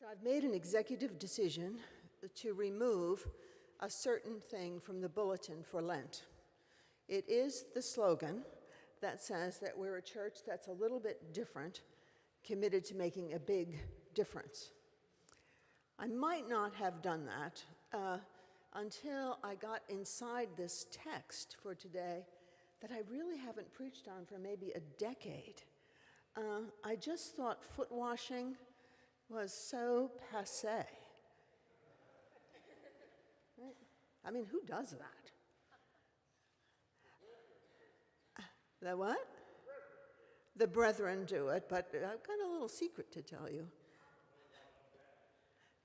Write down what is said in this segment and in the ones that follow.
So I've made an executive decision to remove a certain thing from the bulletin for Lent. It is the slogan that says that we're a church that's a little bit different, committed to making a big difference. I might not have done that until I got inside this text for today that I really haven't preached on for maybe a decade. I just thought foot washing was so passé. Right? I mean, who does that? The what? The brethren do it, but I've got a little secret to tell you.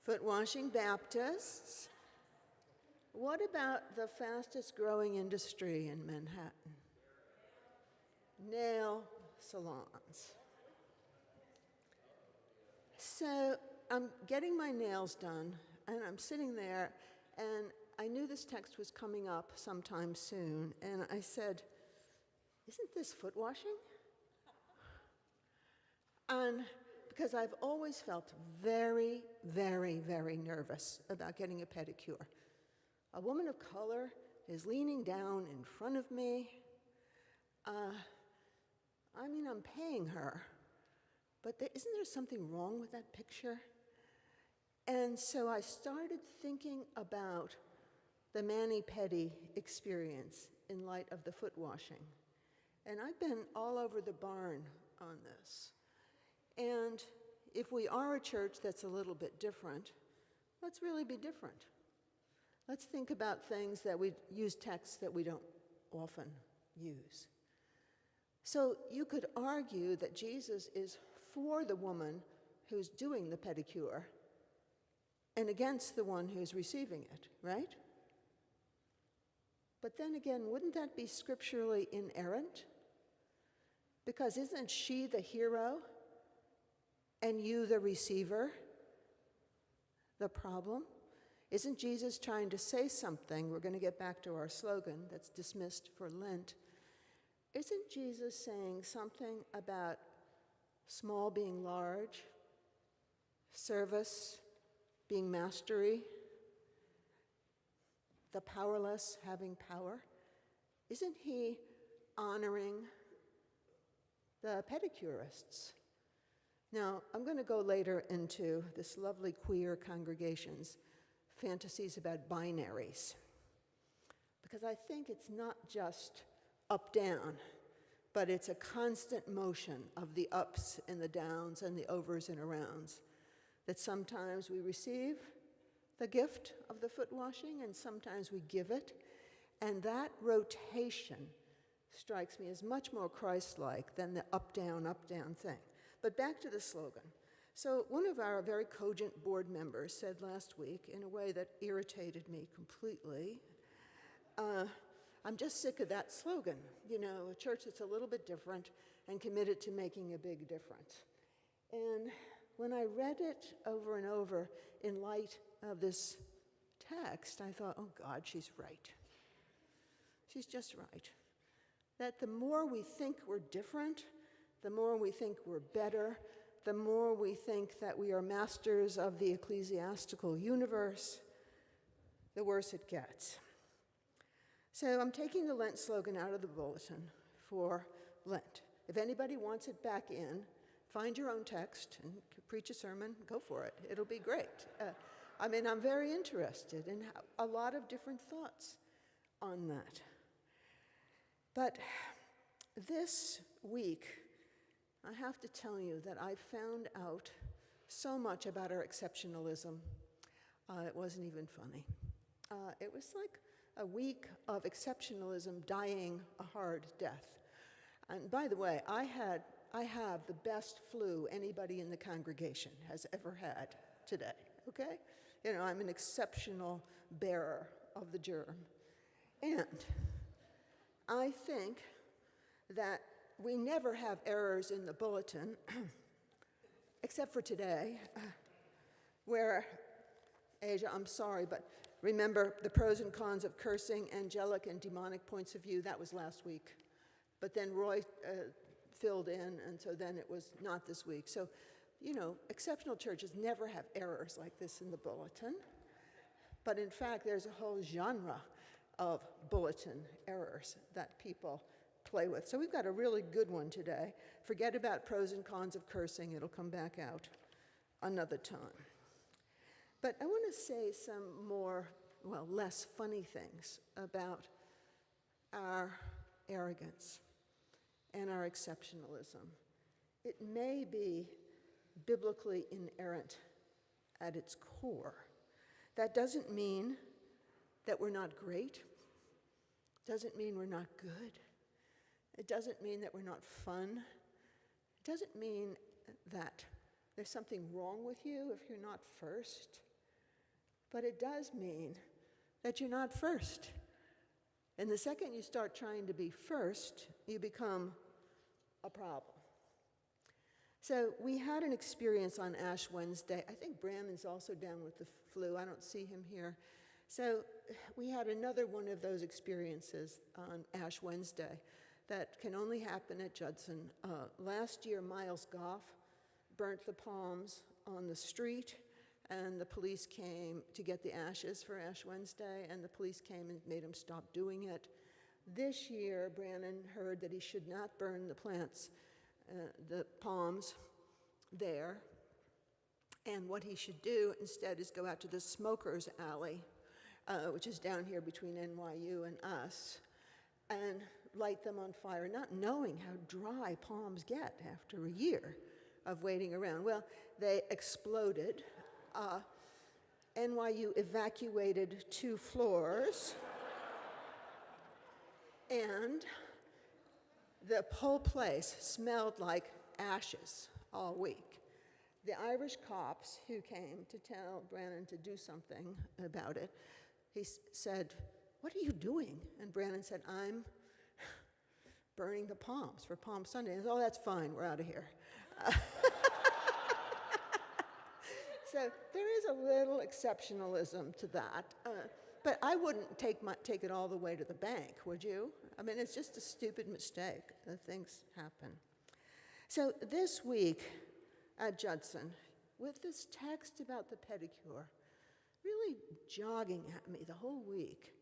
Foot washing Baptists. What about the fastest growing industry in Manhattan? Nail salons. So I'm getting my nails done, and I'm sitting there, and I knew this text was coming up sometime soon, and I said, isn't this foot washing? And because I've always felt very, very, very nervous about getting a pedicure. A woman of color is leaning down in front of me. I'm paying her. But isn't there something wrong with that picture? And so I started thinking about the mani-pedi experience in light of the foot washing. And I've been all over the barn on this. And if we are a church that's a little bit different, let's really be different. Let's think about things that we use texts that we don't often use. So you could argue that Jesus is for the woman who's doing the pedicure and against the one who's receiving it, right? But then again, wouldn't that be scripturally inerrant? Because isn't she the hero and you the receiver? The problem? Isn't Jesus trying to say something? We're going to get back to our slogan that's dismissed for Lent. Isn't Jesus saying something about small being large, service being mastery, the powerless having power? Isn't he honoring the pedicurists? Now, I'm going to go later into this lovely queer congregation's fantasies about binaries, because I think it's not just up-down, but it's a constant motion of the ups and the downs and the overs and arounds, that sometimes we receive the gift of the foot washing and sometimes we give it, and that rotation strikes me as much more Christ-like than the up-down thing. But back to the slogan. So one of our very cogent board members said last week, in a way that irritated me completely, I'm just sick of that slogan, a church that's a little bit different and committed to making a big difference. And when I read it over and over in light of this text, I thought, oh God, she's right. She's just right. That the more we think we're different, the more we think we're better, the more we think that we are masters of the ecclesiastical universe, the worse it gets. So I'm taking the Lent slogan out of the bulletin for Lent. If anybody wants it back in, find your own text and preach a sermon, go for it. It'll be great. I'm very interested in a lot of different thoughts on that. But this week, I have to tell you that I found out so much about our exceptionalism. It wasn't even funny. It was like a week of exceptionalism dying a hard death. And by the way, I have the best flu anybody in the congregation has ever had today, okay? I'm an exceptional bearer of the germ. And I think that we never have errors in the bulletin, except for today, where, Asia, I'm sorry, but remember the pros and cons of cursing, angelic and demonic points of view, that was last week. But then Roy filled in, and so then it was not this week. So exceptional churches never have errors like this in the bulletin. But in fact, there's a whole genre of bulletin errors that people play with. So we've got a really good one today. Forget about pros and cons of cursing. It'll come back out another time. But I want to say some more, less funny things about our arrogance and our exceptionalism. It may be biblically inerrant at its core. That doesn't mean that we're not great. It doesn't mean we're not good. It doesn't mean that we're not fun. It doesn't mean that there's something wrong with you if you're not first. But it does mean that you're not first. And the second you start trying to be first, you become a problem. So we had an experience on Ash Wednesday. I think Brandon's also down with the flu. I don't see him here. So we had another one of those experiences on Ash Wednesday that can only happen at Judson. Last year, Miles Goff burnt the palms on the street, and the police came to get the ashes for Ash Wednesday, and the police came and made him stop doing it. This year, Brandon heard that he should not burn the palms there, and what he should do instead is go out to the Smokers Alley, which is down here between NYU and us, and light them on fire, not knowing how dry palms get after a year of waiting around. Well, they exploded. NYU evacuated 2 floors, and the whole place smelled like ashes all week. The Irish cops who came to tell Brandon to do something about it, he said, "What are you doing?" And Brandon said, "I'm burning the palms for Palm Sunday." And he said, "Oh, that's fine, we're out of here." So there is a little exceptionalism to that, but I wouldn't take it all the way to the bank, would you? I mean, it's just a stupid mistake. Things happen. So this week at Judson, with this text about the pedicure really jogging at me the whole week,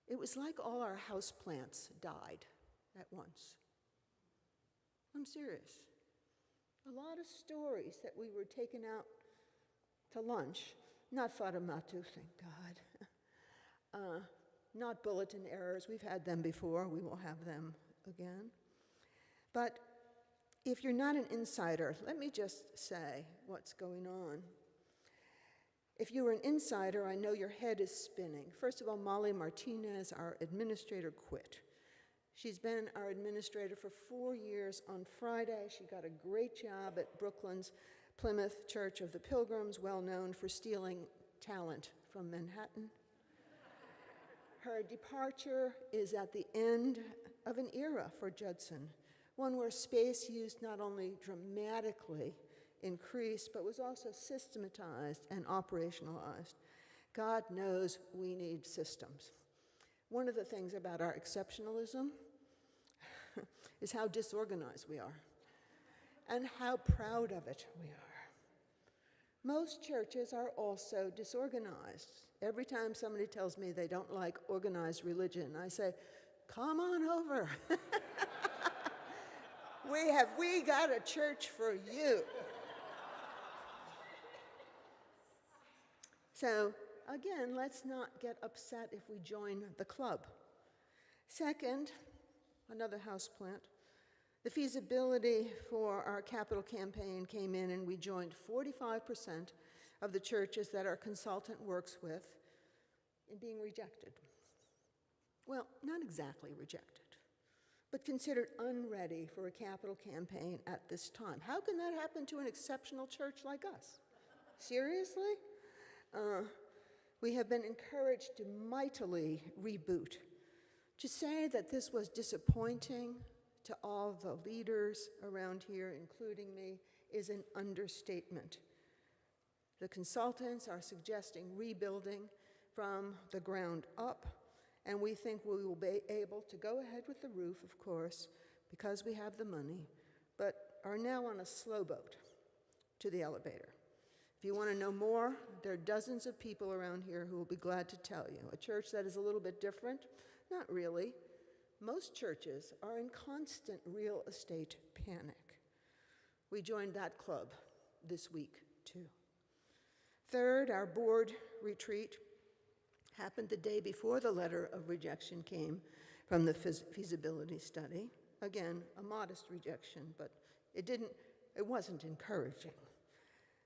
it was like all our houseplants died at once. I'm serious. A lot of stories that we were taken out to lunch, not Fatimatu, thank God, not bulletin errors. We've had them before. We will have them again. But if you're not an insider, let me just say what's going on. If you were an insider, I know your head is spinning. First of all, Molly Martinez, our administrator, quit. She's been our administrator for 4 years. On Friday, she got a great job at Brooklyn's Plymouth Church of the Pilgrims, well known for stealing talent from Manhattan. Her departure is at the end of an era for Judson, one where space used not only dramatically increased, but was also systematized and operationalized. God knows we need systems. One of the things about our exceptionalism is how disorganized we are and how proud of it we are. Most churches are also disorganized. Every time somebody tells me they don't like organized religion, I say, "Come on over." We got a church for you. So again, let's not get upset if we join the club. Second, another houseplant. The feasibility for our capital campaign came in, and we joined 45% of the churches that our consultant works with in being rejected. Well, not exactly rejected, but considered unready for a capital campaign at this time. How can that happen to an exceptional church like us? Seriously? We have been encouraged to mightily reboot. To say that this was disappointing to all the leaders around here, including me, is an understatement. The consultants are suggesting rebuilding from the ground up, and we think we will be able to go ahead with the roof, of course, because we have the money, but are now on a slow boat. to the elevator. If you want to know more, there are dozens of people around here who will be glad to tell you. A church that is a little bit different? Not really. Most churches are in constant real estate panic. We joined that club this week, too. Third, our board retreat happened the day before the letter of rejection came from the feasibility study. Again, a modest rejection, but it wasn't encouraging.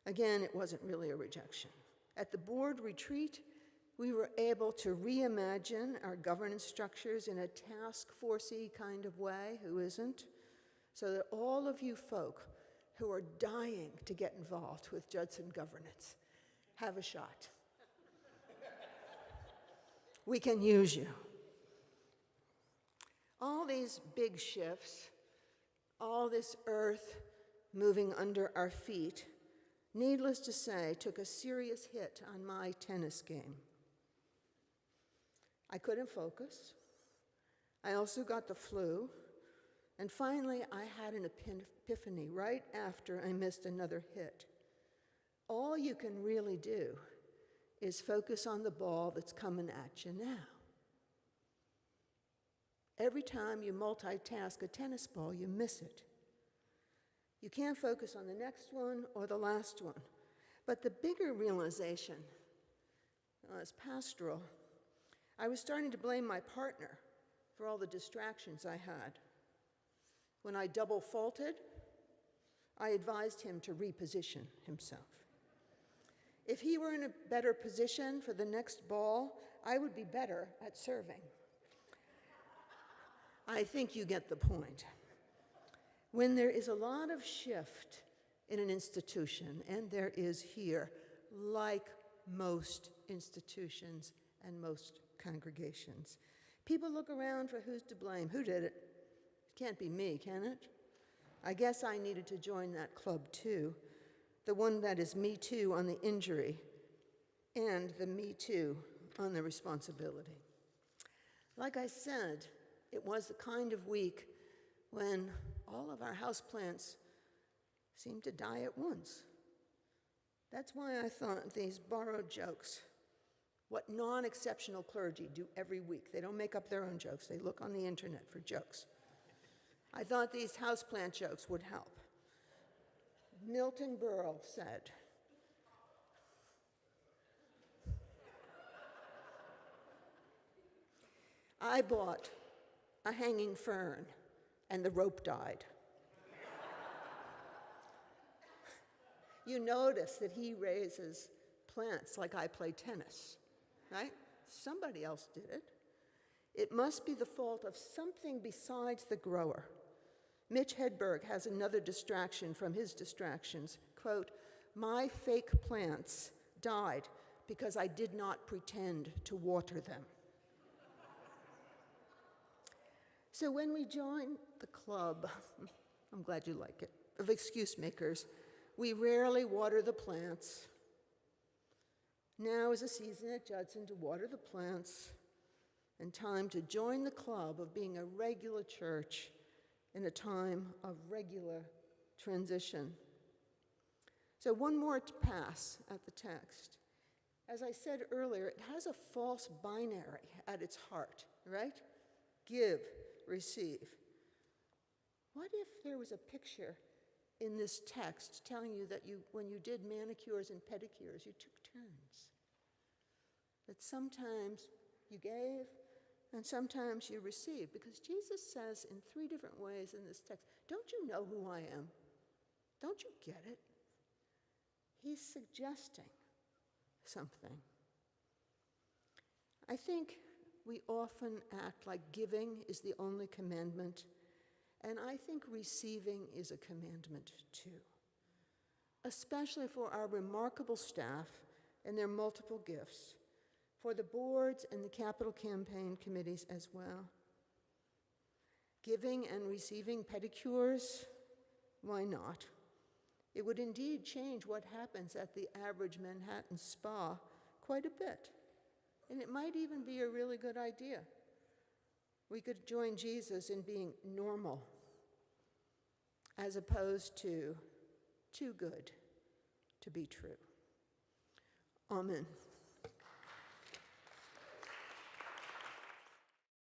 Again, it wasn't really a rejection. At the board retreat, we were able to reimagine our governance structures in a task force-y kind of way, who isn't? So that all of you folk who are dying to get involved with Judson governance have a shot. We can use you. All these big shifts, all this earth moving under our feet, needless to say, took a serious hit on my tennis game. I couldn't focus. I also got the flu. And finally, I had an epiphany right after I missed another hit. All you can really do is focus on the ball that's coming at you now. Every time you multitask a tennis ball, you miss it. You can't focus on the next one or the last one. But the bigger realization, as pastoral, I was starting to blame my partner for all the distractions I had. When I double faulted, I advised him to reposition himself. If he were in a better position for the next ball, I would be better at serving. I think you get the point. When there is a lot of shift in an institution, and there is here, like most institutions and most congregations, people look around for who's to blame. Who did it? It can't be me, can it? I guess I needed to join that club too, the one that is me too on the injury and the me too on the responsibility. Like I said, it was the kind of week when all of our houseplants seemed to die at once. That's why I thought these borrowed jokes, what non-exceptional clergy do every week. They don't make up their own jokes. They look on the internet for jokes. I thought these houseplant jokes would help. Milton Berle said, I bought a hanging fern and the rope died. You notice that he raises plants like I play tennis, right? Somebody else did it. It must be the fault of something besides the grower. Mitch Hedberg has another distraction from his distractions. Quote, my fake plants died because I did not pretend to water them. So when we join the club, I'm glad you like it, of excuse makers, we rarely water the plants. Now is a season at Judson to water the plants and time to join the club of being a regular church in a time of regular transition. So one more to pass at the text. As I said earlier, it has a false binary at its heart, right? Give, receive. What if there was a picture in this text telling you that when you did manicures and pedicures, you took turns? That sometimes you gave and sometimes you received, because Jesus says in 3 different ways in this text, don't you know who I am? Don't you get it? He's suggesting something. I think we often act like giving is the only commandment, and I think receiving is a commandment too, especially for our remarkable staff and their multiple gifts, for the boards and the capital campaign committees as well. Giving and receiving pedicures, why not? It would indeed change what happens at the average Manhattan spa quite a bit. And it might even be a really good idea. We could join Jesus in being normal as opposed to too good to be true. Amen.